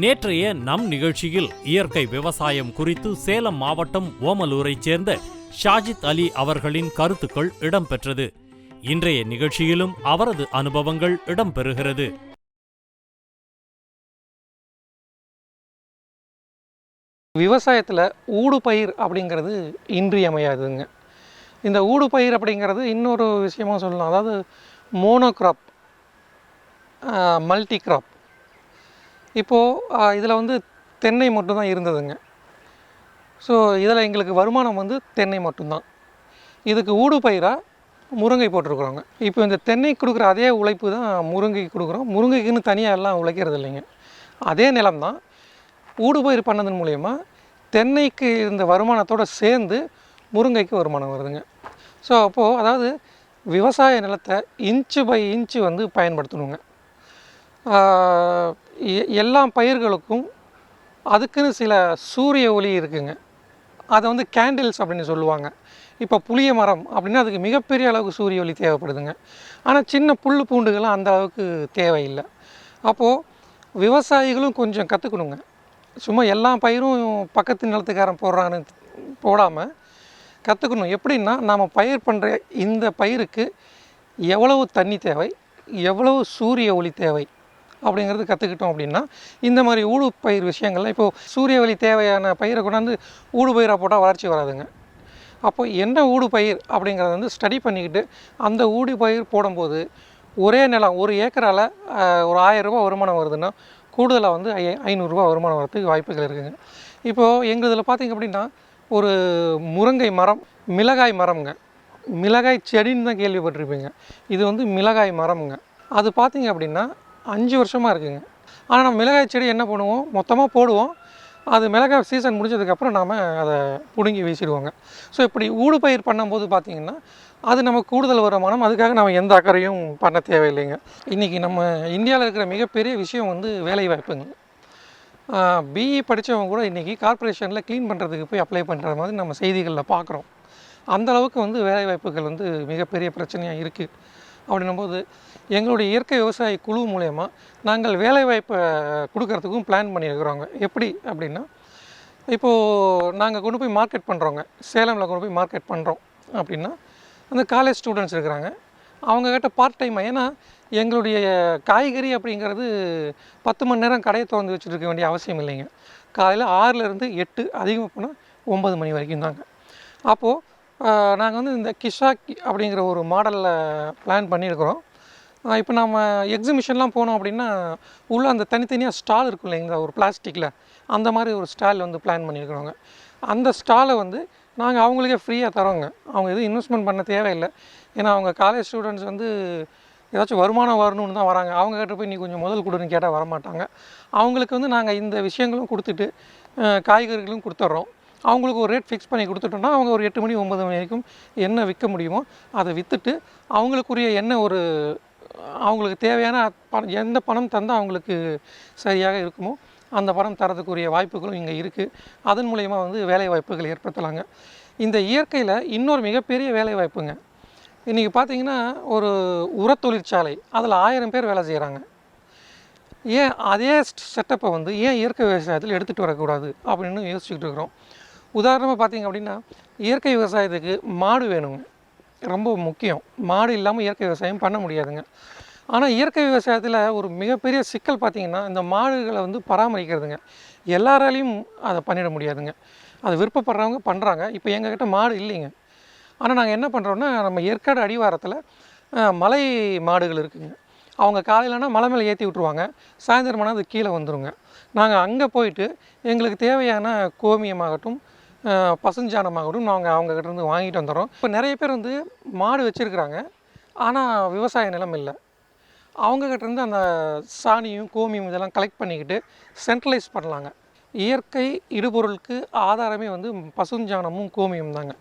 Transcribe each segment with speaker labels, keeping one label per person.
Speaker 1: நேற்றைய நம் நிகழ்ச்சியில் இயற்கை விவசாயம் குறித்து சேலம் மாவட்டம் ஓமலூரைச் சேர்ந்த ஷாஜித் அலி அவர்களின் கருத்துக்கள் இடம்பெற்றது. இன்றைய நிகழ்ச்சியிலும் அவரது அனுபவங்கள் இடம்பெறுகிறது.
Speaker 2: விவசாயத்தில் ஊடுபயிர் அப்படிங்கிறது இன்றியமையாதுங்க. இந்த ஊடுபயிர் அப்படிங்கிறது இன்னொரு விஷயமாக சொல்லலாம். அதாவது மோனோக்ராப், மல்டி கிராப். இப்போது இதில் தென்னை மட்டும்தான் இருந்ததுங்க. ஸோ இதில் எங்களுக்கு வருமானம் தென்னை மட்டும்தான். இதுக்கு ஊடுபயிராக முருங்கை போட்டிருக்குறோங்க. இப்போ இந்த தென்னை கொடுக்குற அதே உழைப்பு தான் முருங்கைக்கு கொடுக்குறோம். முருங்கைக்குன்னு தனியாக எல்லாம் உழைக்கிறது இல்லைங்க. அதே நிலம் தான் ஊடுபயிர் பண்ணதன் மூலயமா தென்னைக்கு இருந்த வருமானத்தோடு சேர்ந்து முருங்கைக்கு வருமானம் வருதுங்க. ஸோ அப்போது அதாவது விவசாய நிலத்தை இன்ச்சு பை இன்ச்சு பயன்படுத்தணுங்க. எல்லா பயிர்களுக்கும் அதுக்குன்னு சில சூரிய ஒளி இருக்குங்க. அதை கேண்டில்ஸ் அப்படின்னு சொல்லுவாங்க. இப்போ புளிய மரம் அப்படின்னா அதுக்கு மிகப்பெரிய அளவுக்கு சூரிய ஒளி தேவைப்படுதுங்க. ஆனால் சின்ன புல் பூண்டுகள்லாம் அந்த அளவுக்கு தேவையில்லை. அப்போது விவசாயிகளும் கொஞ்சம் கற்றுக்கணுங்க. சும்மா எல்லா பயிரும் பக்கத்து நிலத்துக்காரன் போடுறான்னு போடாமல் கற்றுக்கணும். எப்படின்னா நாம் பயிர் பண்ணுற இந்த பயிருக்கு எவ்வளவு தண்ணி தேவை, எவ்வளவு சூரிய ஒளி தேவை அப்படிங்கிறது கற்றுக்கிட்டோம் அப்படின்னா இந்த மாதிரி ஊடு பயிர் விஷயங்கள்லாம் இப்போது சூரிய ஒளி தேவையான பயிரை கொண்டாந்து ஊடு பயிராக போட்டால் வளர்ச்சி வராதுங்க. அப்போது என்ன ஊடு பயிர் அப்படிங்கிறத ஸ்டடி பண்ணிக்கிட்டு அந்த ஊடு பயிர் போடும்போது ஒரே நிலம் ஒரு ஏக்கரால் ஒரு 1000 ரூபா வருமானம் வருதுன்னா கூடுதலாக 500 ரூபா வருமானம் வரதுக்கு வாய்ப்புகள் இருக்குதுங்க. இப்போது எங்கள் இதில் பார்த்திங்க அப்படின்னா ஒரு முருங்கை மரம், மிளகாய் மரம்ங்க. மிளகாய் செடின்னு தான் கேள்விப்பட்டிருப்பீங்க. இது மிளகாய் மரம்ங்க. அது பார்த்திங்க அப்படின்னா 5 வருஷமாக இருக்குதுங்க. ஆனால் நம்ம மிளகாய் செடி என்ன பண்ணுவோம், மொத்தமாக போடுவோம். அது மிளகாய் சீசன் முடிஞ்சதுக்கப்புறம் நாம் அதை பிடுங்கி வீசிடுவோங்க. ஸோ இப்படி ஊடு பயிர் பண்ணும்போது பார்த்திங்கன்னா அது நமக்கு கூடுதல் வருமானம். அதுக்காக நம்ம எந்த அக்கறையும் பண்ண தேவையில்லைங்க. இன்றைக்கி நம்ம இந்தியாவில் இருக்கிற மிகப்பெரிய விஷயம் வேலைவாய்ப்புங்க. பிஇ படித்தவங்க கூட இன்றைக்கி கார்ப்பரேஷனில் க்ளீன் பண்ணுறதுக்கு போய் அப்ளை பண்ணுற மாதிரி நம்ம செய்திகளில் பார்க்குறோம். அந்தளவுக்கு வேலைவாய்ப்புகள் மிகப்பெரிய பிரச்சனையாக இருக்குது. அப்படின்னும்போது எங்களுடைய இயற்கை விவசாய குழு மூலயமா நாங்கள் வேலைவாய்ப்பை கொடுக்கறதுக்கும் பிளான் பண்ணியிருக்கிறோங்க. எப்படி அப்படின்னா, இப்போது நாங்கள் கொண்டு போய் மார்க்கெட் பண்ணுறோங்க. சேலமில் கொண்டு போய் மார்க்கெட் பண்ணுறோம் அப்படின்னா அந்த காலேஜ் ஸ்டூடெண்ட்ஸ் இருக்கிறாங்க. அவங்கக்கிட்ட பார்ட் டைம், ஏன்னா எங்களுடைய காய்கறி அப்படிங்கிறது 10 மணி நேரம் கடையை திறந்து வச்சுட்டு இருக்க வேண்டிய அவசியம் இல்லைங்க. காலையில் 6லேருந்து 8, அதிகமாக போனால் 9 மணி வரைக்கும் தாங்க. அப்போது நாங்கள் இந்த கிஷாக் அப்படிங்கிற ஒரு மாடலில் பிளான் பண்ணியிருக்கிறோம். இப்போ நம்ம எக்ஸிபிஷன்லாம் போனோம் அப்படின்னா உள்ளே அந்த தனித்தனியாக ஸ்டால் இருக்கும் இல்லைங்களா, ஒரு பிளாஸ்டிக்கில், அந்த மாதிரி ஒரு ஸ்டால் பிளான் பண்ணியிருக்கிறோங்க. அந்த ஸ்டாலை நாங்கள் அவங்களுக்கே ஃப்ரீயாக தரோங்க. அவங்க எதுவும் இன்வெஸ்ட்மெண்ட் பண்ண தேவையில்லை. ஏன்னா அவங்க காலேஜ் ஸ்டூடெண்ட்ஸ் ஏதாச்சும் வருமானம் வரணும்னு தான் வராங்க. அவங்க கிட்ட போய் நீ கொஞ்சம் முதல் கொடுன்னு கேட்டால் வரமாட்டாங்க. அவங்களுக்கு நாங்கள் இந்த விஷயங்களும் கொடுத்துட்டு காய்கறிகளும் கொடுத்துட்றோம். அவங்களுக்கு ஒரு ரேட் ஃபிக்ஸ் பண்ணி கொடுத்துட்டோம்னா அவங்க ஒரு 8 மணி 9 மணி வரைக்கும் என்ன விற்க முடியுமோ அதை விற்றுட்டு அவங்களுக்குரிய என்ன ஒரு அவங்களுக்கு தேவையான எந்த பணம் தந்தால் அவங்களுக்கு சரியாக இருக்குமோ அந்த பணம் தரதுக்குரிய வாய்ப்புகளும் இங்கே இருக்குது. அதன் மூலயமா வேலை வாய்ப்புகள் ஏற்படுத்தலாங்க. இந்த இயற்கையில் இன்னொரு மிகப்பெரிய வேலை வாய்ப்புங்க. இன்றைக்கி பார்த்திங்கன்னா ஒரு உரத் தொழிற்சாலை, அதில் 1000 பேர் வேலை செய்கிறாங்க. ஏன் அதே செட்டப்பை ஏன் இயற்கை விவசாயத்தில் எடுத்துகிட்டு வரக்கூடாது அப்படின்னு யோசிச்சுக்கிட்டு இருக்கிறோம். உதாரணமாக பார்த்திங்க அப்படின்னா இயற்கை விவசாயத்துக்கு மாடு வேணுங்க, ரொம்ப முக்கியம். மாடு இல்லாமல் இயற்கை விவசாயம் பண்ண முடியாதுங்க. ஆனால் இயற்கை விவசாயத்தில் ஒரு மிகப்பெரிய சிக்கல் பார்த்திங்கன்னா இந்த மாடுகளை பராமரிக்கிறதுங்க. எல்லாராலையும் அதை பண்ணிட முடியாதுங்க. அதை விருப்பப்படுறவங்க பண்ணுறாங்க. இப்போ எங்ககிட்ட மாடு இல்லைங்க. ஆனால் நாங்கள் என்ன பண்ணுறோன்னா, நம்ம ஏற்காடு அடிவாரத்தில் மலை மாடுகள் இருக்குதுங்க. அவங்க காலையிலனா மலை மேலே ஏற்றி விட்ருவாங்க, சாயந்தரமானால் அது கீழே வந்துடுங்க. நாங்கள் அங்கே போயிட்டு எங்களுக்கு தேவையான கோமியமாகட்டும் பசுஞ்சாணமாகட்டும் நாங்கள் அவங்ககிட்டருந்து வாங்கிட்டு வந்துடுறோம். இப்போ நிறைய பேர் மாடு வச்சுருக்குறாங்க, ஆனால் விவசாய நிலம் இல்லை. அவங்ககிட்டருந்து அந்த சாணியும் கோமியம் இதெல்லாம் கலெக்ட் பண்ணிக்கிட்டு சென்ட்ரலைஸ் பண்ணலாங்க. இயற்கை இடுபொருளுக்கு ஆதாரமே பசுஞ்சாணமும் கோமியம் தாங்க.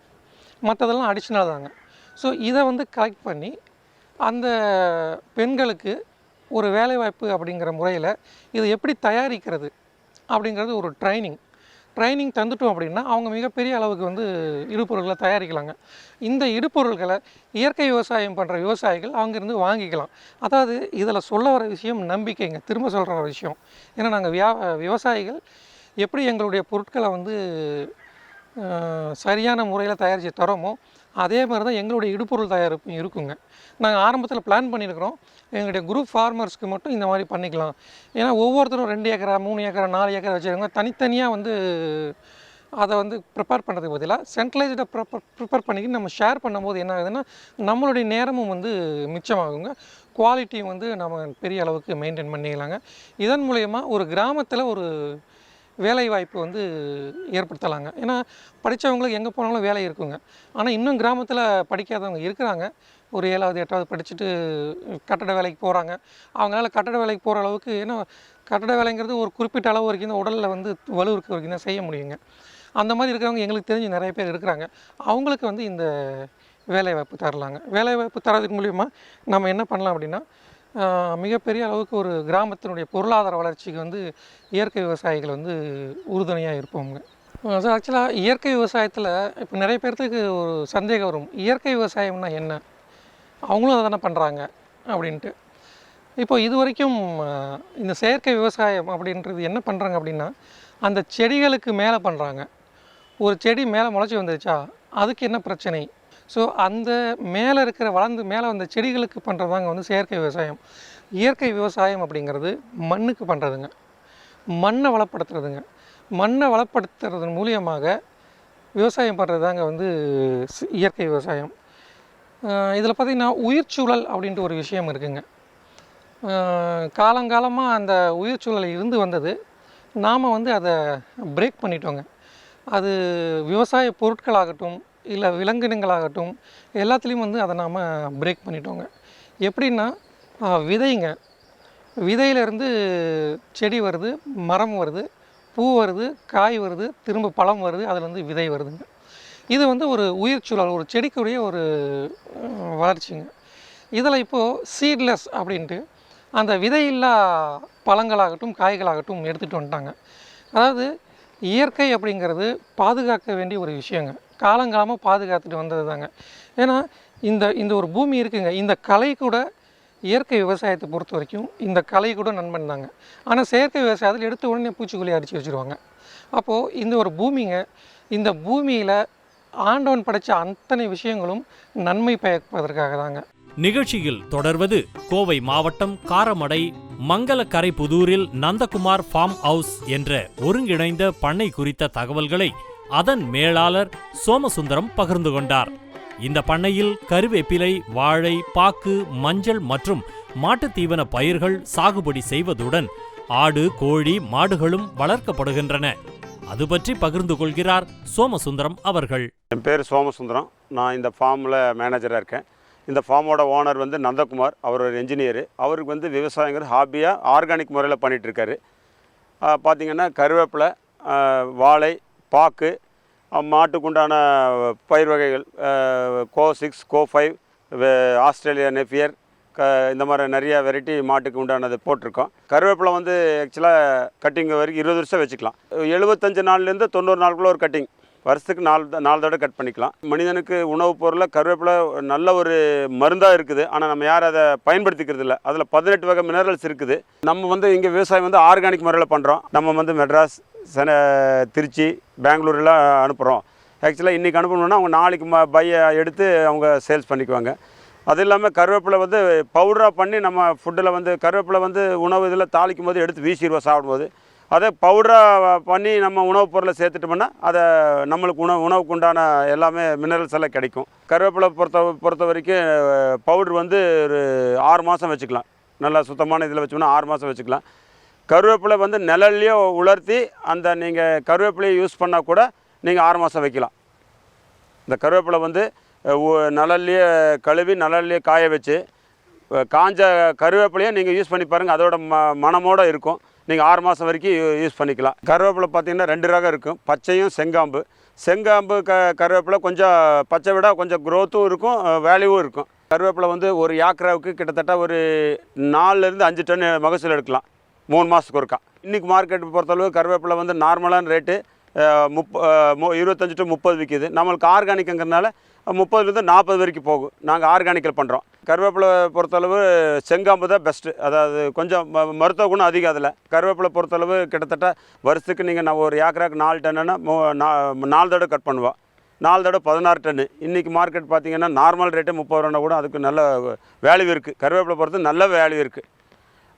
Speaker 2: மற்றதெல்லாம் அடிஷ்னல் தாங்க. ஸோ இதை கலெக்ட் பண்ணி அந்த பெண்களுக்கு ஒரு வேலைவாய்ப்பு அப்படிங்கிற முறையில் இதை எப்படி தயாரிக்கிறது அப்படிங்கிறது ஒரு ட்ரைனிங் தந்துட்டோம் அப்படின்னா அவங்க மிகப்பெரிய அளவுக்கு வந்து இடுபொருட்களை தயாரிக்கலாங்க. இந்த இடுபொருட்களை இயற்கை விவசாயம் பண்ணுற விவசாயிகள் அங்கேருந்து வாங்கிக்கலாம். அதாவது இதில் சொல்ல வர விஷயம் நம்பிக்கைங்க. திரும்ப சொல்கிற ஒரு விஷயம், ஏன்னா நாங்கள் விவசாயிகள் எப்படி எங்களுடைய பொருட்களை வந்து சரியான முறையில் தயாரித்து தரோமோ அதே மாதிரி தான் எங்களுடைய இடுபொருள் தயாரிப்பு இருக்குங்க. நாங்கள் ஆரம்பத்தில் பிளான் பண்ணியிருக்கிறோம், எங்களுடைய குரூப் ஃபார்மர்ஸ்க்கு மட்டும் இந்த மாதிரி பண்ணிக்கலாம். ஏன்னா ஒவ்வொருத்தரும் 2 ஏக்கரா 3 ஏக்கரா 4 ஏக்கரா வச்சுருக்காங்க. தனித்தனியாக வந்து அதை வந்து ப்ரிப்பேர் பண்ணுறதுக்கு பதிலாக சென்ட்ரலைஸ்டாக ப்ரிப்பேர் பண்ணிக்கிட்டு நம்ம ஷேர் பண்ணும்போது என்ன ஆகுதுன்னா நம்மளுடைய நேரமும் வந்து மிச்சமாகுங்க, குவாலிட்டியும் வந்து நம்ம பெரிய அளவுக்கு மெயின்டைன் பண்ணிக்கலாங்க. இதன் மூலயமா ஒரு கிராமத்தில் ஒரு வேலைவாய்ப்பு வந்து ஏற்படுத்தலாங்க. ஏன்னா படித்தவங்களுக்கு எங்கே போனாலும் வேலை இருக்குங்க. ஆனால் இன்னும் கிராமத்தில் படிக்காதவங்க இருக்கிறாங்க. ஒரு 7வது 8வது படிச்சுட்டு கட்டட வேலைக்கு போகிறாங்க. அவங்களால கட்டட வேலைக்கு போகிற அளவுக்கு, ஏன்னா கட்டட வேலைங்கிறது ஒரு குறிப்பிட்ட அளவு வரைக்கும் தான் உடலில் வந்து வலு இருக்க வரைக்கும் தான் செய்ய முடியுங்க. அந்த மாதிரி இருக்கிறவங்க எங்களுக்கு தெரிஞ்சு நிறைய பேர் இருக்கிறாங்க. அவங்களுக்கு வந்து இந்த வேலைவாய்ப்பு தரலாங்க. வேலைவாய்ப்பு தரதுக்கு மூலிமா நம்ம என்ன பண்ணலாம் அப்படின்னா மிகப்பெரிய அளவுக்கு ஒரு கிராமத்தினுடைய பொருளாதார வளர்ச்சிக்கு வந்து இயற்கை விவசாயிகள் வந்து உறுதுணையாக இருப்போங்க. ஸோ ஆக்சுவலாக இயற்கை விவசாயத்தில் இப்போ நிறைய பேர்த்துக்கு ஒரு சந்தேகம் வரும், இயற்கை விவசாயம்னா என்ன, அவங்களும் அதை தானே பண்ணுறாங்க அப்படின்ட்டு. இப்போ இது வரைக்கும் இந்த செயற்கை விவசாயம் அப்படின்றது என்ன பண்ணுறாங்க அப்படின்னா அந்த செடிகளுக்கு மேலே பண்ணுறாங்க. ஒரு செடி மேலே முளைச்சி வந்துருச்சா அதுக்கு என்ன பிரச்சனை, ஸோ அந்த மேலே இருக்கிற வளர்ந்து மேலே வந்த செடிகளுக்கு பண்ணுறதாங்க வந்து செயற்கை விவசாயம். இயற்கை விவசாயம் அப்படிங்கிறது மண்ணுக்கு பண்ணுறதுங்க, மண்ணை வளப்படுத்துறதுங்க. மண்ணை வளப்படுத்துறதன் மூலியமாக விவசாயம் பண்ணுறது தாங்க வந்து இயற்கை விவசாயம். இதில் பார்த்திங்கன்னா உயிர்ச்சூழல் அப்படின்ட்டு ஒரு விஷயம் இருக்குங்க. காலங்காலமாக அந்த உயிர்ச்சூழல் இருந்து வந்தது, நாம் வந்து அதை பிரேக் பண்ணிட்டோங்க. அது விவசாய பொருட்களாகட்டும் இல்லை விலங்கினங்களாகட்டும் எல்லாத்துலேயும் வந்து அதை நாம் பிரேக் பண்ணிட்டோங்க. எப்படின்னா விதைங்க, விதையிலேருந்து செடி வருது, மரம் வருது, பூ வருது, காய் வருது, திரும்ப பழம் வருது, அதுலேருந்து விதை வருதுங்க. இது வந்து ஒரு உயிர்ச்சூழல், ஒரு செடிக்குரிய ஒரு வளர்ச்சிங்க. இதில் இப்போது சீட்லெஸ் அப்படின்ட்டு அந்த விதையில்லா பழங்களாகட்டும் காய்களாகட்டும் எடுத்துகிட்டு வந்துட்டாங்க. அதாவது இயற்கை அப்படிங்கிறது பாதுகாக்க வேண்டிய ஒரு விஷயங்க, காலங்காலமாக பாதுகாத்துட்டு வந்தது தாங்க. ஏன்னா இந்த ஒரு பூமி இருக்குங்க, இந்த கலை கூட இயற்கை விவசாயத்தை பொறுத்த வரைக்கும் இந்த கலை கூட நண்பன் தாங்க. ஆனால் செயற்கை விவசாயத்தில் எடுத்த உடனே பூச்சிக்கொல்லி அடித்து வச்சுருவாங்க. அப்போது இந்த ஒரு பூமிங்க, இந்த பூமியில் ஆண்டவன் படைத்த அத்தனை விஷயங்களும் நன்மை பயப்பதற்காக தாங்க.
Speaker 1: நிகழ்ச்சியில் தொடர்வது கோவை மாவட்டம் காரமடை மங்களக்கரைப்புதூரில் நந்தகுமார் ஃபார்ம் ஹவுஸ் என்ற ஒருங்கிணைந்த பண்ணை குறித்த தகவல்களை அதன் மேலாளர் சோமசுந்தரம் பகிர்ந்து கொண்டார். இந்த பண்ணையில் கருவேப்பிலை, வாழை, பாக்கு, மஞ்சள் மற்றும் மாட்டுத்தீவன பயிர்கள் சாகுபடி செய்வதுடன் ஆடு, கோழி, மாடுகளும் வளர்க்கப்படுகின்றன. அது பற்றி பகிர்ந்து கொள்கிறார் சோமசுந்தரம் அவர்கள்.
Speaker 3: என் பேர் சோமசுந்தரம், நான் இந்த ஃபார்மில் மேனேஜராக இருக்கேன். இந்த ஃபார்மோட ஓனர் வந்து நந்தகுமார், அவர் ஒரு என்ஜினியரு. அவருக்கு வந்து விவசாயங்கிறது ஹாபியாக ஆர்கானிக் முறையில் பண்ணிகிட்ருக்காரு. பார்த்திங்கன்னா கருவேப்பிலை, வாழை, பாக்கு, மாட்டுக்குண்டான பயிர் வகைகள் கோ6, கோ5, ஆஸ்திரேலியா நெஃபியர், இந்த மாதிரி நிறைய வெரைட்டி மாட்டுக்கு உண்டானது போட்டிருக்கோம். கருவேப்பிலை வந்து ஆக்சுவலாக கட்டிங் வரைக்கும் 20 வருஷம் வச்சுக்கலாம். 75 நாள்லேருந்து 90 நாளுக்குள்ள ஒரு கட்டிங், வருஷத்துக்கு 4 தடவை கட் பண்ணிக்கலாம். மனிதனுக்கு உணவுப் பொருளில் கருவேப்பிலை நல்ல ஒரு மருந்தாக இருக்குது. ஆனால் நம்ம யாரும் அதை பயன்படுத்திக்கிறது இல்லை. அதில் 18 வகை மினரல்ஸ் இருக்குது. நம்ம வந்து இங்கே விவசாயம் வந்து ஆர்கானிக் முறையில் பண்ணுறோம். நம்ம வந்து மெட்ராஸ், திருச்சி, பெங்களூர்லாம் அனுப்புகிறோம். ஆக்சுவலாக இன்றைக்கி அனுப்பணுன்னா அவங்க நாளைக்கு பையை எடுத்து அவங்க சேல்ஸ் பண்ணிக்குவாங்க. அது இல்லாமல் கருவேப்பிலை வந்து பவுடராக பண்ணி நம்ம ஃபுட்டில் வந்து கருவேப்பிலை வந்து உணவு இதில் தாளிக்கும் போது எடுத்து வீசிடுவோம் சாப்பிடும்போது. அதை பவுடராக பண்ணி நம்ம உணவுப் பொருளை சேர்த்துட்டோம்னா அதை நம்மளுக்கு உணவுக்கு உண்டான எல்லாமே மினரல்ஸ் எல்லாம் கிடைக்கும். கருவேப்பிலை பொறுத்த வரைக்கும் பவுடர் வந்து ஒரு 6 மாதம் வச்சுக்கலாம். நல்லா சுத்தமான இதில் வச்சோம்னா 6 மாதம் வச்சுக்கலாம். கருவேப்பிலை வந்து நிழல்லையே உலர்த்தி அந்த நீங்கள் கருவேப்பிலையை யூஸ் பண்ணால் கூட நீங்கள் 6 மாதம் வைக்கலாம். இந்த கருவேப்பிலை வந்து நிழல்லையே கழுவி நிழல்லையே காய வச்சு காஞ்ச கருவேப்பிலையை நீங்கள் யூஸ் பண்ணி பாருங்கள், அதோட மணமோடு இருக்கும். நீங்கள் 6 மாதம் வரைக்கும் யூஸ் பண்ணிக்கலாம். கருவேப்பிலை பார்த்திங்கன்னா 2 ரகம் இருக்கும், பச்சையும் செங்காம்பு. செங்காம்பு கருவேப்பிலை கொஞ்சம் பச்சை விட கொஞ்சம் க்ரோத்தும் இருக்கும், வேல்யூவும் இருக்கும். கருவேப்பிலை வந்து ஒரு ஏக்கராவுக்கு கிட்டத்தட்ட ஒரு 4லேருந்து 5 டன் மகசூல் எடுக்கலாம் 3 மாதத்துக்கு ஒருக்கா. இன்றைக்கி மார்க்கெட் பொறுத்தளவு கருவேப்பிலை வந்து நார்மலான ரேட்டு 25 to 30 விற்கிது. நம்மளுக்கு ஆர்கானிக்குங்கிறதுனால 30லேருந்து 40 வரைக்கும் போகும். நாங்கள் ஆர்கானிக்கில் பண்ணுறோம். கருவேப்பிலை பொறுத்தளவு செங்காம்பு தான் பெஸ்ட்டு. அதாவது கொஞ்சம் மருத்துவ குணம் அதிகம். அதில் கருவேப்பிலை பொறுத்தளவு கிட்டத்தட்ட வருஷத்துக்கு நீங்கள் நான் ஒரு ஏக்கராக்கு 4 டன்னுன்னா 4 தடவை கட் பண்ணுவோம். 4 தடவை 16 டன்னு. இன்றைக்கி மார்க்கெட் பார்த்திங்கன்னா நார்மல் ரேட்டே 30 ரூபான்னா கூட அதுக்கு நல்ல வேல்யூ இருக்குது. கருவேப்பிலை பொறுத்து நல்ல வேல்யூ இருக்குது.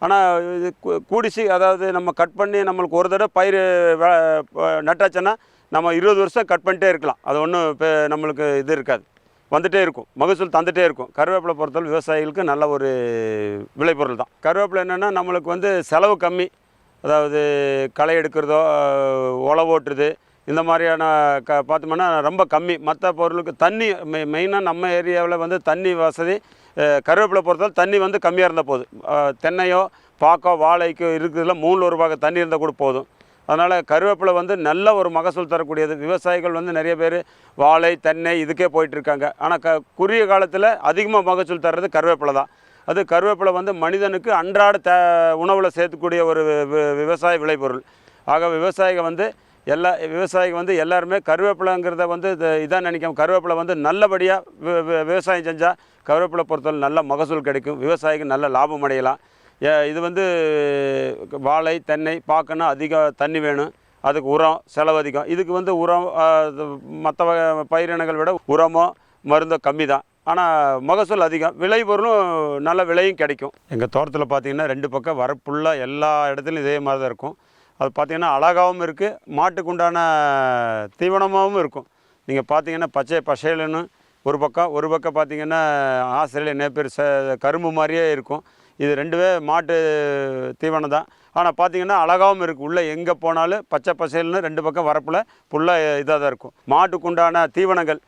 Speaker 3: ஆனால் இது கூடிசி அதாவது நம்ம கட் பண்ணி நம்மளுக்கு ஒரு தடவை பயிர் நட்டாச்சுன்னா நம்ம 20 வருஷம் கட் பண்ணிட்டே இருக்கலாம். அது ஒன்றும் இப்போ நம்மளுக்கு இது இருக்காது, வந்துகிட்டே இருக்கும், மகசூல் தந்துகிட்டே இருக்கும். கருவேப்பிலை பொறுத்தவரை விவசாயிகளுக்கு நல்ல ஒரு விளைபொருள் தான். கருவேப்பிலை என்னென்னா நம்மளுக்கு வந்து செலவு கம்மி. அதாவது களை எடுக்கிறதோ உழவு ஓட்டுறது இந்த மாதிரியான பார்த்தோம்னா ரொம்ப கம்மி. மற்ற பொருளுக்கு தண்ணி மெயினாக நம்ம ஏரியாவில் வந்து தண்ணி வசதி கருவேப்பிலை பொறுத்தவரை தண்ணி வந்து கம்மியாக இருந்தால் போதும். தென்னையோ பாக்கோ வாழைக்கோ இருக்கிறதுல 3 ரூபாய்க்கு தண்ணி இருந்தால் கூட போதும். அதனால் கருவேப்பிலை வந்து நல்ல ஒரு மகசூல் தரக்கூடியது. விவசாயிகள் வந்து நிறைய பேர் வாழை தென்னை இதுக்கே போயிட்டுருக்காங்க. ஆனால் குறுகிய காலத்தில் அதிகமாக மகசூல் தர்றது கருவேப்பிலை தான். அது கருவேப்பிலை வந்து மனிதனுக்கு அன்றாட உணவில் சேர்த்துக்கூடிய ஒரு விவசாய விளைபொருள். ஆக விவசாயிகள் வந்து எல்லாருமே கருவேப்பிலைங்கிறத வந்து இதான் நினைக்காம கருவேப்பிலை வந்து நல்லபடியாக விவசாயம் செஞ்சால் கருவேப்பிலை பொறுத்தவரை நல்ல மகசூல் கிடைக்கும். விவசாயிக்கு நல்ல லாபம் அடையலாம். இது வந்து வாழை தென்னை பார்க்கணுன்னா அதிக தண்ணி வேணும். அதுக்கு உரம் செலவு அதிகம். இதுக்கு வந்து உரம் மற்ற பயிரினங்கள் விட உரமோ மருந்தோ கம்மி தான். ஆனால் மகசூல் அதிகம், விளைபொருளும் நல்ல விலையும் கிடைக்கும். எங்கள் தோட்டத்தில் பார்த்திங்கன்னா 2 பக்கம் வரப்புள்ள எல்லா இடத்துலையும் இதே மாதிரி தான் இருக்கும். அது பார்த்திங்கன்னா அழகாகவும் இருக்குது, மாட்டுக்கு உண்டான தீவனமாகவும் இருக்கும். நீங்கள் பார்த்திங்கன்னா பச்சை பசேலுன்னு ஒரு பக்கம் பார்த்திங்கன்னா ஆஸ்திரேலியா நேப்பியர் கரும்பு மாதிரியே இருக்கும். இது 2வே மாட்டு தீவனம் தான். ஆனால் பார்த்திங்கன்னா அழகாகவும் இருக்குது. உள்ளே எங்கே போனாலும் பச்சை பசேல்னு 2 பக்கம் வரப்பில் ஃபுல்லாக இதாக தான் இருக்கும். மாட்டுக்கு உண்டான தீவனங்கள்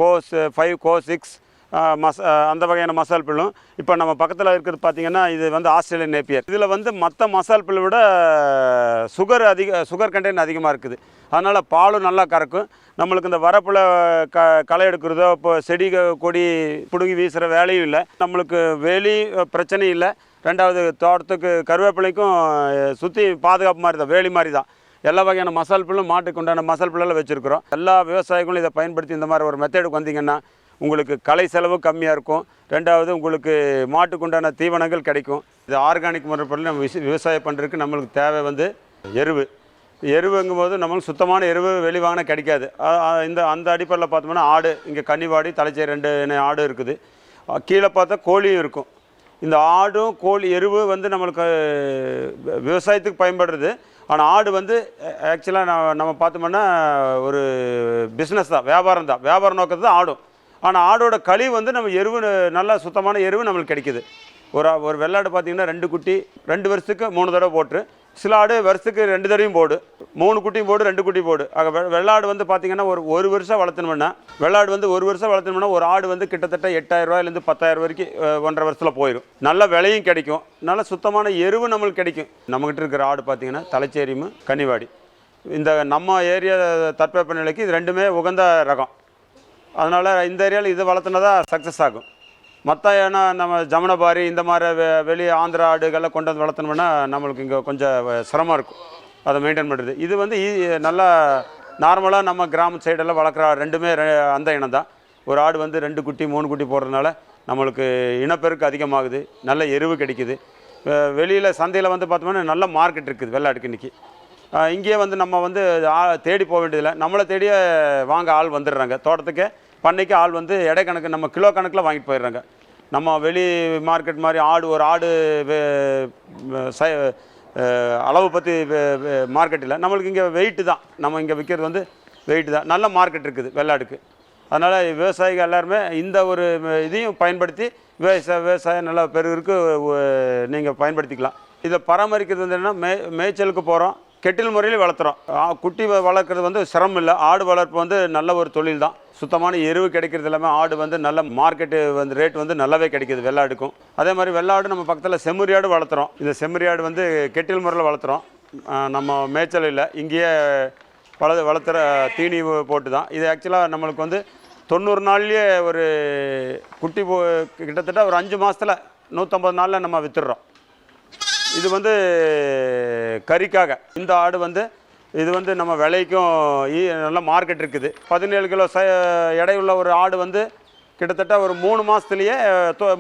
Speaker 3: கோஸ் 5 கோஸ் 6 அந்த வகையான மசால் பில்லும். இப்போ நம்ம பக்கத்தில் இருக்கிறது பார்த்திங்கன்னா இது வந்து ஆஸ்திரேலியன் நேப்பியர். இதில் வந்து மற்ற மசால் பில்லை விட சுகர் கண்டென்ட் அதிகமாக இருக்குது. அதனால் பாலும் நல்லா கறக்கும். நம்மளுக்கு இந்த வரப்பில் களை எடுக்கிறதோ இப்போ செடி கொடி பிடுங்கி வீசுகிற வேலையும் இல்லை. நம்மளுக்கு வேலி பிரச்சனையும் இல்லை. 2வது தோட்டத்துக்கு கருவேப்பிலைக்கும் சுற்றி பாதுகாப்பு மாதிரி தான், வேலி மாதிரி தான். எல்லா வகையான மசால் பில்லும் மாட்டுக்கு உண்டான மசால் பில்லெல்லாம் வச்சுருக்குறோம். எல்லா விவசாயிகளும் இதை பயன்படுத்தி இந்த மாதிரி ஒரு மெத்தேடுக்கு வந்தீங்கன்னா உங்களுக்கு களை செலவு கம்மியாக இருக்கும். 2வது உங்களுக்கு மாட்டுக்கு உண்டான தீவனங்கள் கிடைக்கும். இது ஆர்கானிக் முறைப்படி நம்ம விவசாயம் பண்ணுறதுக்கு நம்மளுக்கு தேவை வந்து எருவுங்கும்போது நம்மளுக்கு சுத்தமான எருவு வெளி வாங்கினா கிடைக்காது. அந்த அடிப்படையில் பார்த்தோம்னா ஆடு, இங்கே கன்னிவாடி தலைச்சேரி 2 ஆடு இருக்குது. கீழே பார்த்தா கோழியும் இருக்கும். இந்த ஆடும் கோழி எருவு வந்து நம்மளுக்கு விவசாயத்துக்கு பயன்படுறது. ஆனால் ஆடு வந்து ஆக்சுவலாக நம்ம பார்த்தோம்னா ஒரு பிஸ்னஸ் தான், வியாபார நோக்கத்தை தான் ஆடும். ஆனால் ஆடோட கழிவு வந்து நம்ம எருவு நல்லா சுத்தமான எருவு நம்மளுக்கு கிடைக்குது. ஒரு வெள்ளாடு பார்த்திங்கன்னா 2 குட்டி 2 வருஷத்துக்கு 3 தடவை போட்டு, சில ஆடு வருஷத்துக்கு 2 தடவையும் போடு, 3 குட்டியும் போடு 2 குட்டி போடு. ஆக வெள்ளாடு வந்து பார்த்திங்கன்னா ஒரு வருஷம் வளர்த்தணும்னா ஒரு ஆடு வந்து கிட்டத்தட்ட 8,000 ரூபாயிலேருந்து 10,000 வரைக்கும் 1.5 வருஷத்தில் போயிடும். நல்ல விலையும் கிடைக்கும், நல்ல சுத்தமான எருவு நம்மளுக்கு கிடைக்கும். நம்மகிட்ட இருக்கிற ஆடு பார்த்திங்கன்னா தலைச்சேரியும் கன்னிவாடி. இந்த நம்ம ஏரியா தட்பவெப்ப நிலைக்கு இது 2மே உகந்த ரகம். அதனால் இந்த ஏரியாவில் இது வளர்த்துனா தான் சக்ஸஸ் ஆகும். மற்ற ஏன்னா நம்ம ஜமுனபாரி இந்த மாதிரி வெளியே ஆந்திரா ஆடுகளை கொண்டு வந்து வளர்த்தணும்னா நம்மளுக்கு இங்கே கொஞ்சம் சிரமம் இருக்கும் அதை மெயின்டைன் பண்ணுறது. இது வந்து நல்லா நார்மலாக நம்ம கிராம சைடெல்லாம் வளர்க்குற 2மே அந்த இனம் தான். ஒரு ஆடு வந்து 2 குட்டி 3 குட்டி போடுறதுனால நம்மளுக்கு இனப்பெருக்கு அதிகமாகுது, நல்ல எருவு கிடைக்குது. வெளியில் சந்தையில் வந்து பார்த்தோம்னா நல்ல மார்க்கெட் இருக்குது வெள்ளாட்டுக்கு இன்றைக்கி. இங்கேயே வந்து நம்ம வந்து தேடி போக வேண்டியதில்லை, நம்மளை தேடியே வாங்க ஆள் வந்துடுறாங்க. தோட்டத்துக்கு பண்ணைக்கு ஆள் வந்து எடை கணக்கு நம்ம கிலோ கணக்கில் வாங்கிட்டு போயிடுறாங்க. நம்ம வெளி மார்க்கெட் மாதிரி ஒரு ஆடு அளவு பற்றி மார்க்கெட் இல்லை, நம்மளுக்கு இங்கே வெயிட்டு தான். நம்ம இங்கே விற்கிறது வந்து வெயிட்டு தான். நல்ல மார்க்கெட் இருக்குது வெள்ளாடுக்கு. அதனால் விவசாயிகள் எல்லாருமே இந்த ஒரு இதையும் பயன்படுத்தி விவசாயம் நல்லா பெருகிற்கு நீங்கள் பயன்படுத்திக்கலாம். இதை பராமரிக்கிறது வந்து என்னென்னா மேய்ச்சலுக்கு போகிறோம், கெட்டில் முறையில் வளர்த்துறோம். குட்டி வளர்க்குறது வந்து சிரமம் இல்லை. ஆடு வளர்ப்பு வந்து நல்ல ஒரு தொழில் தான். சுத்தமான எருவு கிடைக்கிறது இல்லாமல் ஆடு வந்து நல்ல மார்க்கெட்டு வந்து ரேட் வந்து நல்லாவே கிடைக்கிது வெள்ளாடுக்கும். அதே மாதிரி வெள்ளாடு நம்ம பக்கத்தில் செம்மறியாடு வளர்த்துறோம். இந்த செம்மறியாடு வந்து கெட்டில் முறையில் வளர்த்துறோம். நம்ம மேய்ச்சல் இல்லை, இங்கேயே வளர்த்துற தீனி போட்டு தான். இது ஆக்சுவலாக நம்மளுக்கு வந்து 90 நாள்லேயே ஒரு குட்டி கிட்டத்தட்ட ஒரு 5 மாதத்தில் 150 நாளில் நம்ம விற்றுடுறோம். இது வந்து கறிக்காக. இந்த ஆடு வந்து இது வந்து நம்ம விலைக்கும் நல்ல மார்க்கெட் இருக்குது. 17 கிலோ எடை உள்ள ஒரு ஆடு வந்து கிட்டத்தட்ட ஒரு 3 மாதத்துலேயே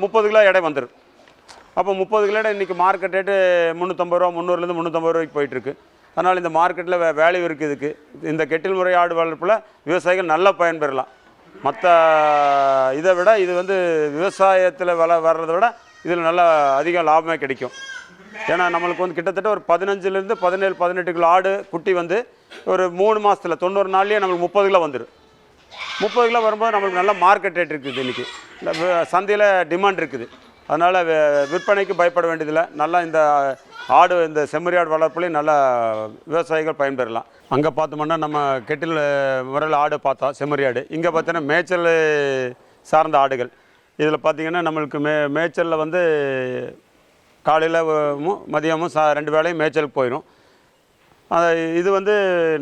Speaker 3: 30 கிலோ எடை வந்துடும். அப்போ 30 கிலோ எடை இன்றைக்கி மார்க்கெட் ரேட்டு 350 ரூபா, 300லேருந்து 350 ரூபாய்க்கு போயிட்டுருக்கு. அதனால் இந்த மார்க்கெட்டில் வேல்யூ இருக்குது இதுக்கு. இந்த கெட்டில் முறை ஆடு வளர்ப்பில் விவசாயிகள் நல்லா பயன்பெறலாம். மற்ற இதை விட இது வந்து விவசாயத்தில் வர்றதை விட இதில் நல்லா அதிக லாபமே கிடைக்கும். ஏன்னா நம்மளுக்கு வந்து கிட்டத்தட்ட ஒரு 15லேருந்து 17, 18 கிலோ ஆடு குட்டி வந்து ஒரு 3 மாதத்தில் 90 நாள்லேயே நம்மளுக்கு 30 கிலோ வந்துடும். 30 கிலோ வரும்போது நம்மளுக்கு நல்ல மார்க்கெட் ரேட் இருக்குது. இன்றைக்கி சந்தையில் டிமாண்ட் இருக்குது. அதனால் விற்பனைக்கு பயப்பட வேண்டியதில்லை. நல்லா இந்த ஆடு, இந்த செம்மறி ஆடு வளர்ப்புலையும் நல்லா விவசாயிகள் பயன்பெறலாம். அங்கே பார்த்தோம்னா நம்ம கெட்டில் முறையில் ஆடு பார்த்தோம், செம்மறி ஆடு. இங்கே பார்த்தீங்கன்னா மேய்ச்சல் சார்ந்த ஆடுகள். இதில் பார்த்திங்கன்னா நம்மளுக்கு மேய்ச்சலில் வந்து காலையில் மதியமும் 2 வேளையும் மேய்ச்சலுக்கு போயிடும். இது வந்து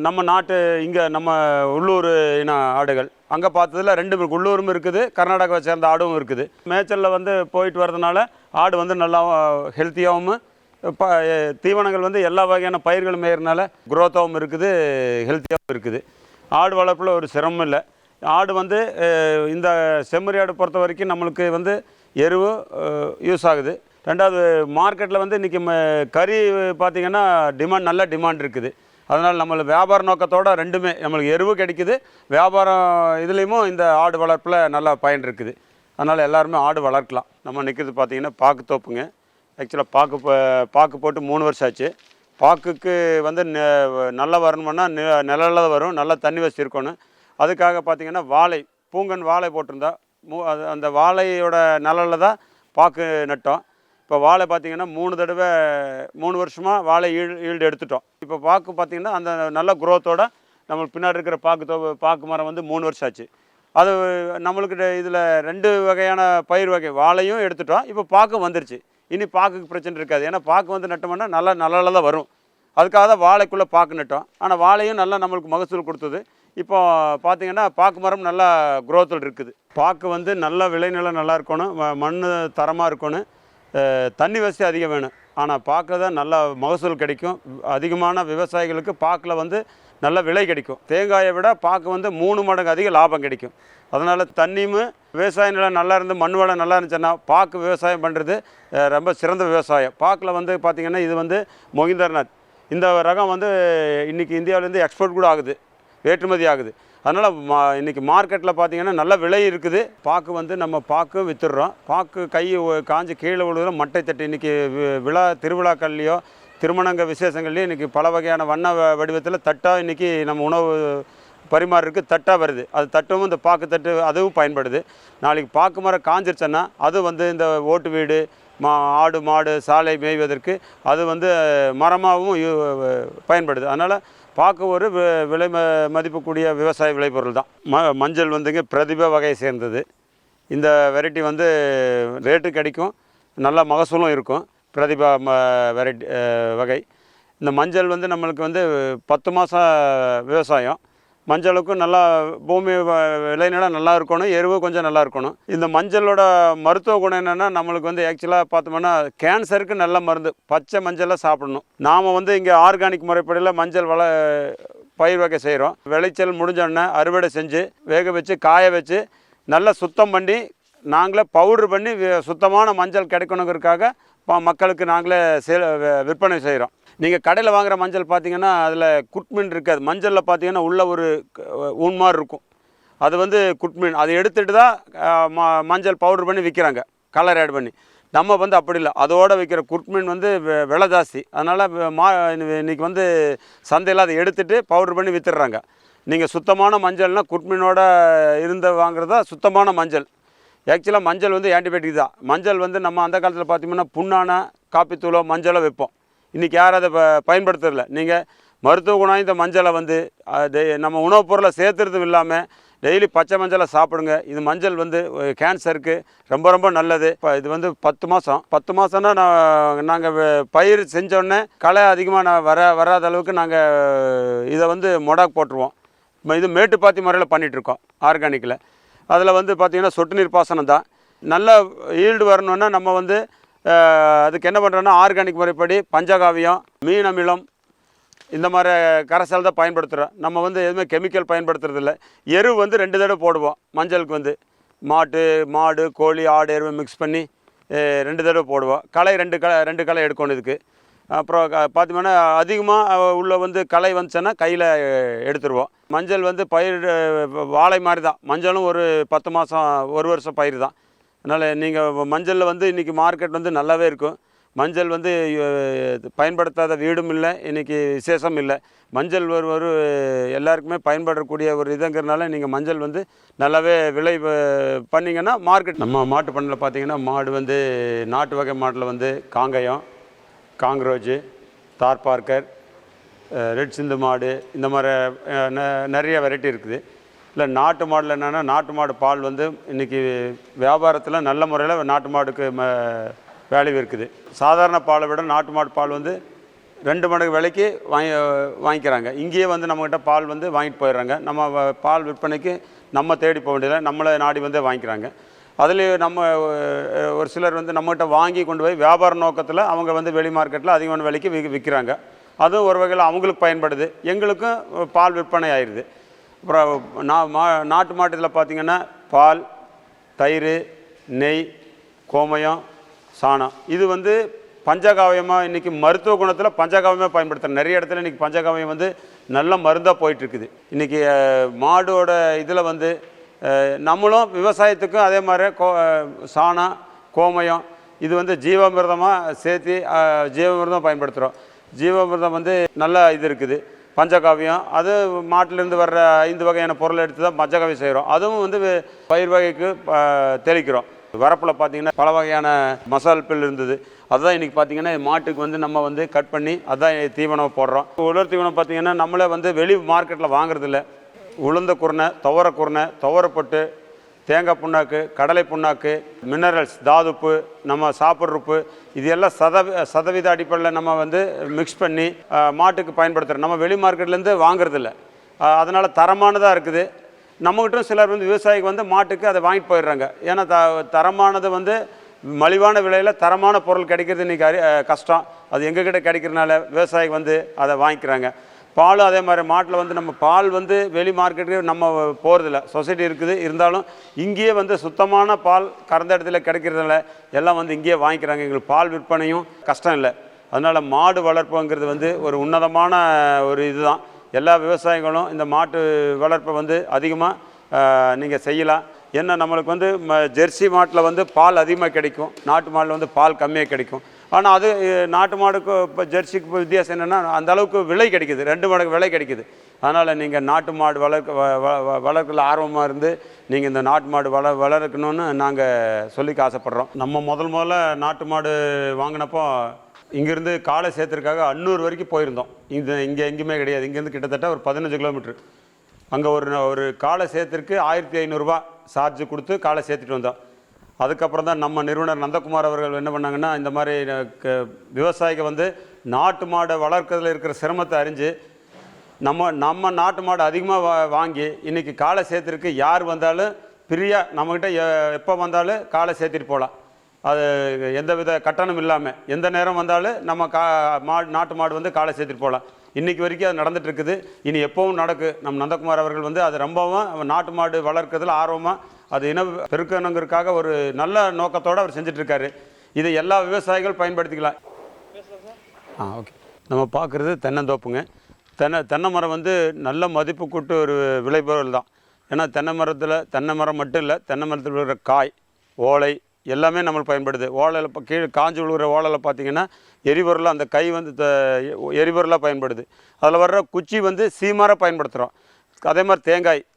Speaker 3: நம்ம நாட்டு இங்கே நம்ம உள்ளூர் இன ஆடுகள். அங்கே பார்த்ததில் 2 உள்ளூரும் இருக்குது, கர்நாடகாவை சேர்ந்த ஆடும் இருக்குது. மேய்ச்சலில் வந்து போயிட்டு வரதுனால ஆடு வந்து நல்லா ஹெல்த்தியாகவும் தீவனங்கள் வந்து எல்லா வகையான பயிர்கள் மேயறனால குரோத்தாகவும் இருக்குது, ஹெல்த்தியாகவும் இருக்குது. ஆடு வளர்ப்பில் ஒரு சிரமம் இல்லை. ஆடு வந்து இந்த செம்மறி ஆடு பொறுத்த வரைக்கும் நம்மளுக்கு வந்து எருவு யூஸ் ஆகுது. 2வது மார்க்கெட்டில் வந்து இன்றைக்கி கறி பார்த்திங்கன்னா நல்ல டிமாண்ட் இருக்குது. அதனால் நம்மளுக்கு வியாபார நோக்கத்தோடு 2மே நம்மளுக்கு எருவு கிடைக்குது, வியாபாரம் இதுலேயும் இந்த ஆடு வளர்ப்பில் நல்லா பயன் இருக்குது. அதனால் எல்லாருமே ஆடு வளர்க்கலாம். நம்ம நிற்கிறது பார்த்திங்கன்னா பாக்கு தோப்புங்க. ஆக்சுவலாக பாக்கு போட்டு 3 வருஷம் ஆச்சு. பாக்குக்கு வந்து நல்லா வரணும்னா நிழலில் தான் வரும், நல்லா தண்ணி வசதி இருக்கணும். அதுக்காக பார்த்திங்கன்னா பூங்கன் வாழை போட்டிருந்தா அந்த வாழையோட நிழலில் தான் பாக்கு நட்டோம். இப்போ வாழை பார்த்திங்கன்னா 3 வருஷமாக வாழை ஈல்டு எடுத்துட்டோம். இப்போ பாக்கு பார்த்திங்கன்னா அந்த நல்ல குரோத்தோடு நம்மளுக்கு பின்னாடி இருக்கிற பாக்கு மரம் வந்து 3 வருஷம் ஆச்சு. அது நம்மளுக்கு இதில் 2 வகையான பயிர் வகை வாழையும் எடுத்துட்டோம். இப்போ பாக்கும் வந்துருச்சு. இனி பாக்குக்கு பிரச்சனை இருக்காது. ஏன்னா பாக்கு வந்து நட்டோம்னா நல்லா நிழலில் தான் வரும். அதுக்காக தான் வாழைக்குள்ளே பாக்கு நட்டோம். ஆனால் வாழையும் நல்லா நம்மளுக்கு மகசூல் கொடுத்தது. இப்போ பார்த்திங்கன்னா பாக்கு மரம் நல்லா குரோத்தில் இருக்குது. பாக்கு வந்து நல்ல விளைநிலம் நல்லா இருக்கணும், மண் தரமாக இருக்கணும், தண்ணி வசதி அதிகம் வேணும். ஆனால் பாக்கில் தான் நல்ல மகசூல் கிடைக்கும். அதிகமான விவசாயிகளுக்கு பாக்கில் வந்து நல்ல விலை கிடைக்கும். தேங்காயை விட பாக்கு வந்து 3 மடங்கு அதிக லாபம் கிடைக்கும். அதனால் தண்ணியும் விவசாய நிலம் நல்லா இருந்து மண் வளம் நல்லா இருந்துச்சுன்னா பாக்கு விவசாயம் பண்ணுறது ரொம்ப சிறந்த விவசாயம். பாக்கில் வந்து பார்த்திங்கன்னா இது வந்து மொகிந்தர்நாத் இந்த ரகம் வந்து இன்றைக்கி இந்தியாவிலேருந்து எக்ஸ்போர்ட் கூட ஆகுது, ஏற்றுமதி ஆகுது. அதனால் இன்றைக்கி மார்க்கெட்டில் பார்த்திங்கன்னா நல்ல விலை இருக்குது. பாக்கு வந்து நம்ம பாக்கும் விற்றுடுறோம். பாக்கு கை காஞ்சி கீழே விழுகிற மட்டை தட்டு இன்றைக்கி திருவிழாக்கள்லையோ திருமணங்க விசேஷங்கள்லேயும் இன்றைக்கி பல வகையான வண்ண வடிவத்தில் தட்டாக இன்றைக்கி நம்ம உணவு பரிமாறுறதுக்கு தட்டாக வருது. அது தட்டும் இந்த பாக்கு தட்டு அதுவும் பயன்படுது. நாளைக்கு பாக்கு மரம் காஞ்சிருச்சுன்னா அது வந்து இந்த ஓட்டு வீடு, ஆடு மாடு சாலை மேய்வதற்கு அது வந்து மரமாகவும் பயன்படுது. அதனால் பாக்கு ஒரு விலை மதிப்புக்கூடிய விவசாய விளைபொருள் தான். மஞ்சள் வந்துங்க பிரதிபா வகையை சேர்ந்தது. இந்த வெரைட்டி வந்து ரேட்டு கிடைக்கும், நல்ல மகசூலும் இருக்கும். பிரதிபா வெரைட்டி வகை. இந்த மஞ்சள் வந்து நம்மளுக்கு வந்து 10 மாதம் விவசாயம். மஞ்சளுக்கும் நல்லா பூமி விளைநிலம் நல்லா இருக்கணும், எருவு கொஞ்சம் நல்லா இருக்கணும். இந்த மஞ்சளோட மருத்துவ குணம் என்னென்னா நம்மளுக்கு வந்து ஆக்சுவலாக பார்த்தோம்னா கேன்சருக்கு நல்ல மருந்து. பச்சை மஞ்சளை சாப்பிடணும். நாம் வந்து இங்கே ஆர்கானிக் முறைப்படியில் மஞ்சள் பயிர் வகை செய்கிறோம். விளைச்சல் முடிஞ்சோடனே அறுவடை செஞ்சு வேக வச்சு காய வச்சு நல்லா சுத்தம் பண்ணி நாங்களே பவுட்ரு பண்ணி சுத்தமான மஞ்சள் கிடைக்கணுங்கிறதுக்காக மக்களுக்கு நாங்களே விற்பனை செய்கிறோம். நீங்கள் கடையில் வாங்குகிற மஞ்சள் பார்த்தீங்கன்னா அதில் குட்மீன் இருக்காது. மஞ்சளில் பார்த்தீங்கன்னா உள்ள ஒரு ஊன் மாதிரி இருக்கும், அது வந்து குட்மீன். அதை எடுத்துகிட்டு தான் மஞ்சள் பவுடர் பண்ணி விற்கிறாங்க, கலர் ஆட் பண்ணி. நம்ம வந்து அப்படி இல்லை, அதோடு விற்கிற குட்மீன் வந்து விலை ஜாஸ்தி. அதனால் இன்றைக்கி வந்து சந்தையில் அதை எடுத்துகிட்டு பவுடர் பண்ணி விற்றுடுறாங்க. நீங்கள் சுத்தமான மஞ்சள்னால் குட்மீனோட இருந்து வாங்குறதா சுத்தமான மஞ்சள். ஆக்சுவலாக மஞ்சள் வந்து ஆன்டிபயோட்டிக் தான். மஞ்சள் வந்து நம்ம அந்த காலத்தில் பார்த்திங்கன்னா புண்ணான காப்பித்தூளோ மஞ்சளோ வைப்போம். இன்றைக்கி யாரும் அதை பயன்படுத்துறதில்ல. நீங்கள் மருத்துவ குணம் இந்த மஞ்சளை வந்து நம்ம உணவுப் பொருளை சேர்த்துறதும் இல்லாமல் டெய்லி பச்சை மஞ்சளை சாப்பிடுங்க. இது மஞ்சள் வந்து கேன்சருக்கு ரொம்ப ரொம்ப நல்லது. இப்போ இது வந்து 10 மாதம்னா நாங்கள் பயிர் செஞ்சோடனே களை அதிகமாக வராத அளவுக்கு நாங்கள் இதை வந்து மொடாக் போட்டுருவோம். இது மேட்டுப்பாத்தி முறையில் பண்ணிகிட்ருக்கோம் ஆர்கானிக்கில். அதில் வந்து பார்த்திங்கன்னா சொட்டு நீர் பாசனம் தான். நல்ல ஈல்டு வரணுன்னா நம்ம வந்து அதுக்கு என்ன பண்ணுறோன்னா ஆர்கானிக் முறைப்படி பஞ்சகாவியம், மீன் அமிலம் இந்த மாதிரி கரைசல் தான் பயன்படுத்துகிறோம். நம்ம வந்து எதுவுமே கெமிக்கல் பயன்படுத்துறதில்ல. எரு வந்து 2 தடவை போடுவோம். மஞ்சளுக்கு வந்து மாடு கோழி ஆடு எருவை மிக்ஸ் பண்ணி 2 தடவை போடுவோம். களை 2 களை எடுக்கணும் இதுக்கு. அப்புறம் பார்த்தீங்கன்னா அதிகமாக உள்ள வந்து களை வந்துச்சுன்னா கையில் எடுத்துருவோம். மஞ்சள் வந்து பயிர் வாழை மாதிரி தான். மஞ்சளும் ஒரு 10 மாதம் 1 வருஷம் பயிர் தான். அதனால் நீங்கள் மஞ்சளில் வந்து இன்றைக்கி மார்க்கெட் வந்து நல்லாவே இருக்கும். மஞ்சள் வந்து பயன்படுத்தாத வீடும் இல்லை, இன்றைக்கி விசேஷம் இல்லை. மஞ்சள் ஒரு எல்லாருக்குமே பயன்படக்கூடிய ஒரு இதுங்கிறதுனால நீங்கள் மஞ்சள் வந்து நல்லாவே விளை பண்ணிங்கன்னா மார்க்கெட். நம்ம மாட்டு பண்ணையில் பார்த்தீங்கன்னா மாடு வந்து நாட்டு வகை மாட்டில் வந்து காங்கயம், காங்க்ரோஜு, தார்பார்க்கர், ரெட் சிந்து மாடு, இந்த மாதிரி நிறைய வெரைட்டி இருக்குது. இல்லை நாட்டு மாடில் என்னென்னா நாட்டு மாடு பால் வந்து இன்றைக்கி வியாபாரத்தில் நல்ல முறையில் நாட்டு மாடுக்கு வேல்யூ இருக்குது. சாதாரண பாலை விட நாட்டு மாடு பால் வந்து 2 மடங்கு விலைக்கு வாங்கிக்கிறாங்க. இங்கேயே வந்து நம்மக்கிட்ட பால் வந்து வாங்கிட்டு போயிடுறாங்க. நம்ம பால் விற்பனைக்கு நம்ம தேடி போக வேண்டியதில்லை, நம்மளை நாடி வந்து வாங்கிக்கிறாங்க. அதுலேயும் நம்ம ஒரு சிலர் வந்து நம்மகிட்ட வாங்கி கொண்டு போய் வியாபார நோக்கத்தில் அவங்க வந்து வெளி மார்க்கெட்டில் அதிகமான விலைக்கு விற்கிறாங்க. அதுவும் ஒரு வகையில் அவங்களுக்கு பயன்படுது, எங்களுக்கும் பால் விற்பனை ஆயிடுது. அப்புறம் நாட்டு மாட்டுத்தில் பார்த்திங்கன்னா பால், தயிர், நெய், கோமயம், சாணம், இது வந்து பஞ்சகாவியமாக இன்றைக்கி மருத்துவ குணத்தில் பஞ்சகாவியமாக பயன்படுத்துகிறேன். நிறைய இடத்துல இன்றைக்கி பஞ்சகாவியம் வந்து நல்ல மருந்தாக போயிட்டுருக்குது. இன்றைக்கி மாடோட இதில் வந்து நம்மளும் விவசாயத்துக்கும் அதே மாதிரி சாணம், கோமயம், இது வந்து ஜீவாமிர்தமாக சேர்த்து ஜீவாமிர்தம் பயன்படுத்துகிறோம். ஜீவாமிர்தம் வந்து நல்ல இது இருக்குது. பஞ்சகாவியம் அது மாட்டிலேருந்து வர்ற 5 வகையான பொருளை எடுத்து தான் பஞ்சகாவியம் செய்கிறோம். அதுவும் வந்து பயிர் வகைக்கு தெளிக்கிறோம். வரப்பில் பார்த்திங்கன்னா பல வகையான மசால் பில் இருந்தது. அதுதான் இன்றைக்கி பார்த்திங்கன்னா மாட்டுக்கு வந்து நம்ம வந்து கட் பண்ணி அதுதான் தீவனம் போடுறோம். உலர் தீவனம் பார்த்திங்கன்னா நம்மளே வந்து வெளி மார்க்கெட்டில் வாங்குறதில்ல. உளுந்த குருணை, துவரப்பொட்டு, தேங்காய் புண்ணாக்கு, கடலை புண்ணாக்கு, மினரல்ஸ், தாதுப்பு, நம்ம சாப்பிட்ற உப்பு, இது எல்லாம் சதவீத அடிப்படையில் நம்ம வந்து மிக்ஸ் பண்ணி மாட்டுக்கு பயன்படுத்துகிறோம். நம்ம வெளி மார்க்கெட்லேருந்து வாங்குறதில்ல. அதனால் தரமானதாக இருக்குது. நம்மகிட்டும் சிலர் வந்து விவசாயிக்கு வந்து மாட்டுக்கு அதை வாங்கிட்டு போயிடுறாங்க. ஏன்னா தரமானது வந்து மலிவான விலையில் தரமான பொருள் கிடைக்கிறது இன்றைக்கி கஷ்டம். அது எங்ககிட்ட கிடைக்கிறதுனால விவசாயிக்கு வந்து அதை வாங்கிக்கிறாங்க. பாலும் அதே மாதிரி மாட்டில் வந்து நம்ம பால் வந்து வெளி மார்க்கெட்டுக்கு நம்ம போகிறதில்ல. சொசைட்டி இருக்குது, இருந்தாலும் இங்கேயே வந்து சுத்தமான பால் கறந்த இடத்துல கிடைக்கிறதுனால எல்லாம் வந்து இங்கேயே வாங்கிக்கிறாங்க. எங்களுக்கு பால் விற்பனையும் கஷ்டம் இல்லை. அதனால் மாடு வளர்ப்புங்கிறது வந்து ஒரு உன்னதமான ஒரு இதுதான். எல்லா விவசாயிகளும் இந்த மாட்டு வளர்ப்பை வந்து அதிகமாக நீங்கள் செய்யலாம். ஏன்னா நம்மளுக்கு வந்து ஜெர்சி மாட்டில் வந்து பால் அதிகமாக கிடைக்கும், நாட்டு மாடில் வந்து பால் கம்மியாக கிடைக்கும். ஆனால் அது நாட்டு மாடுக்கு இப்போ ஜெர்சிக்கு வித்தியாசம் என்னென்னா அந்த அளவுக்கு விலை கிடைக்குது, 2 மடங்கு விலை கிடைக்குது. அதனால் நீங்கள் நாட்டு மாடு வளர்க்கல ஆர்வமாக இருந்து நீங்கள் இந்த நாட்டு மாடு வளர்க்கணும்னு நாங்கள் சொல்லிக்க ஆசைப்பட்றோம். நம்ம முதல்ல நாட்டு மாடு வாங்கினப்போ இங்கேருந்து காலை சேர்த்துறதுக்காக அன்னூர் வரைக்கும் போயிருந்தோம். இங்கே எங்கேயுமே கிடையாது. இங்கேருந்து கிட்டத்தட்ட ஒரு 15 கிலோமீட்ரு. அங்கே ஒரு காலை சேர்த்துருக்கு 1500 சார்ஜ் கொடுத்து காலை சேர்த்துட்டு வந்தோம். அதுக்கப்புறம் தான் நம்ம நிறுவனர் நந்தகுமார் அவர்கள் என்ன பண்ணாங்கன்னா, இந்த மாதிரி விவசாயிக்கு வந்து நாட்டு மாடை வளர்க்கறதுல இருக்கிற சிரமத்தை அறிஞ்சு நம்ம நாட்டு மாடு அதிகமாக வாங்கி இன்றைக்கி காலை சேர்த்துருக்கு யார் வந்தாலும் ஃப்ரீயாக நம்மக்கிட்ட எப்போ வந்தாலும் காலை சேர்த்துட்டு போகலாம். அது எந்த வித கட்டணம் இல்லாமல் எந்த நேரம் வந்தாலும் நம்ம நாட்டு மாடு வந்து காலை சேர்த்துட்டு போகலாம். இன்றைக்கி வரைக்கும் அது நடந்துகிட்ருக்குது. இனி எப்போவும் நடக்கும். நம்ம நந்தகுமார் அவர்கள் வந்து அது ரொம்பவும் நாட்டு மாடு வளர்க்கறதுல ஆர்வமாக அது பெருக்கணுங்கிறதுக்காக ஒரு நல்ல நோக்கத்தோடு அவர் செஞ்சிட்ருக்காரு. இதை எல்லா விவசாயிகள் பயன்படுத்திக்கலாம். ஓகே. நம்ம பார்க்குறது தென்னந்தோப்புங்க. தென்னை மரம் வந்து நல்ல மதிப்பு கூட்டு ஒரு விளைபொருள் தான். ஏன்னா தென்னை மரம் மட்டும் இல்லை, தென்னை மரத்தில் இருக்கிற காய், ஓலை எல்லாமே நம்மளுக்கு பயன்படுது. ஓலையில் இப்போ கீழே காஞ்சி விழுகிற ஓலையில் பார்த்திங்கன்னா எரிபொருளாக அந்த கை வந்து எரிபொருளாக பயன்படுது. அதில் வர்ற குச்சி வந்து சீமாராக பயன்படுத்துகிறோம். அதே மாதிரி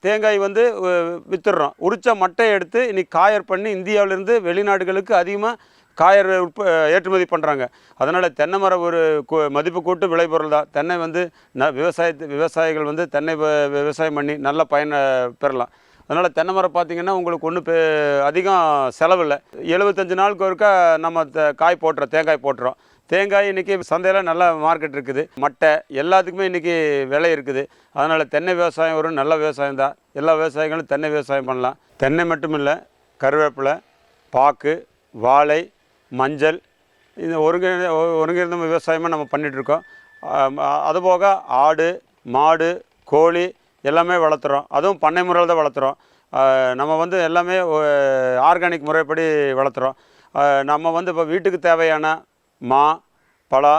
Speaker 3: தேங்காய் வந்து விற்றுடுறோம். உரிச்ச மட்டையை எடுத்து இன்றைக்கி காயர் பண்ணி இந்தியாவிலேருந்து வெளிநாடுகளுக்கு அதிகமாக காயர் ஏற்றுமதி பண்ணுறாங்க. அதனால் தென்னை மரம் ஒரு மதிப்பு கூட்டு விளைபொருள் தான். தென்னை வந்து விவசாயிகள் வந்து தென்னை விவசாயம் பண்ணி நல்ல பயனை பெறலாம். அதனால் தென்னை மரம் பார்த்திங்கன்னா உங்களுக்கு ஒன்றும் அதிகம் செலவில்லை. 75 நாளுக்கு ஒருக்கா நம்ம தேங்காய் போட்டுறோம். தேங்காய் இன்றைக்கி சந்தையில் நல்ல மார்க்கெட் இருக்குது. மட்டை எல்லாத்துக்குமே இன்றைக்கி விலை இருக்குது. அதனால் தென்னை விவசாயம் ஒரு நல்ல விவசாயம் தான். எல்லா விவசாயிகளும் தென்னை விவசாயம் பண்ணலாம். தென்னை மட்டும் இல்லை, கருவேப்பிலை, பாக்கு, வாழை, மஞ்சள், இது ஒருங்கிணைந்த விவசாயமாக நம்ம பண்ணிகிட்ருக்கோம். அதுபோக ஆடு மாடு கோழி எல்லாமே வளர்த்துறோம். அதுவும் பண்ணை முறையில் தான் வளர்த்துறோம். நம்ம வந்து எல்லாமே ஆர்கானிக் முறைப்படி வளர்த்துறோம். நம்ம வந்து இப்போ வீட்டுக்கு தேவையான மா பலா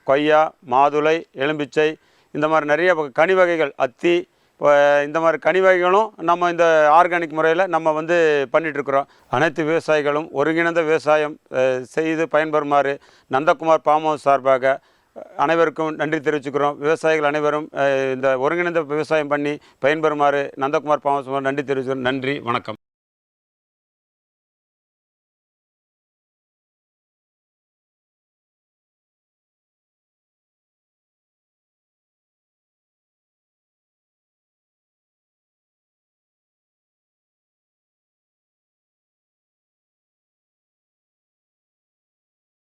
Speaker 3: கொய்யா மாதுளை எலும்பிச்சை இந்த மாதிரி நிறைய கனி வகைகள் அத்தி இந்த மாதிரி கனி வகைகளும் நம்ம இந்த ஆர்கானிக் முறையில் நம்ம வந்து பண்ணிகிட்ருக்குறோம். அனைத்து விவசாயிகளும் ஒருங்கிணைந்த விவசாயம் செய்து பயன்பெறுமாறு நந்தகுமார் ஃபார்ம் ஹவுஸ் சார்பாக அனைவருக்கும் நன்றி தெரிவிச்சுக்கிறோம். விவசாயிகள் அனைவரும் இந்த ஒருங்கிணைந்த விவசாயம் பண்ணி பயன்பெறுமாறு நந்தகுமார் ஃபார்ம் ஹவுஸ் நன்றி தெரிவிச்சுக்கிறோம். நன்றி, வணக்கம்.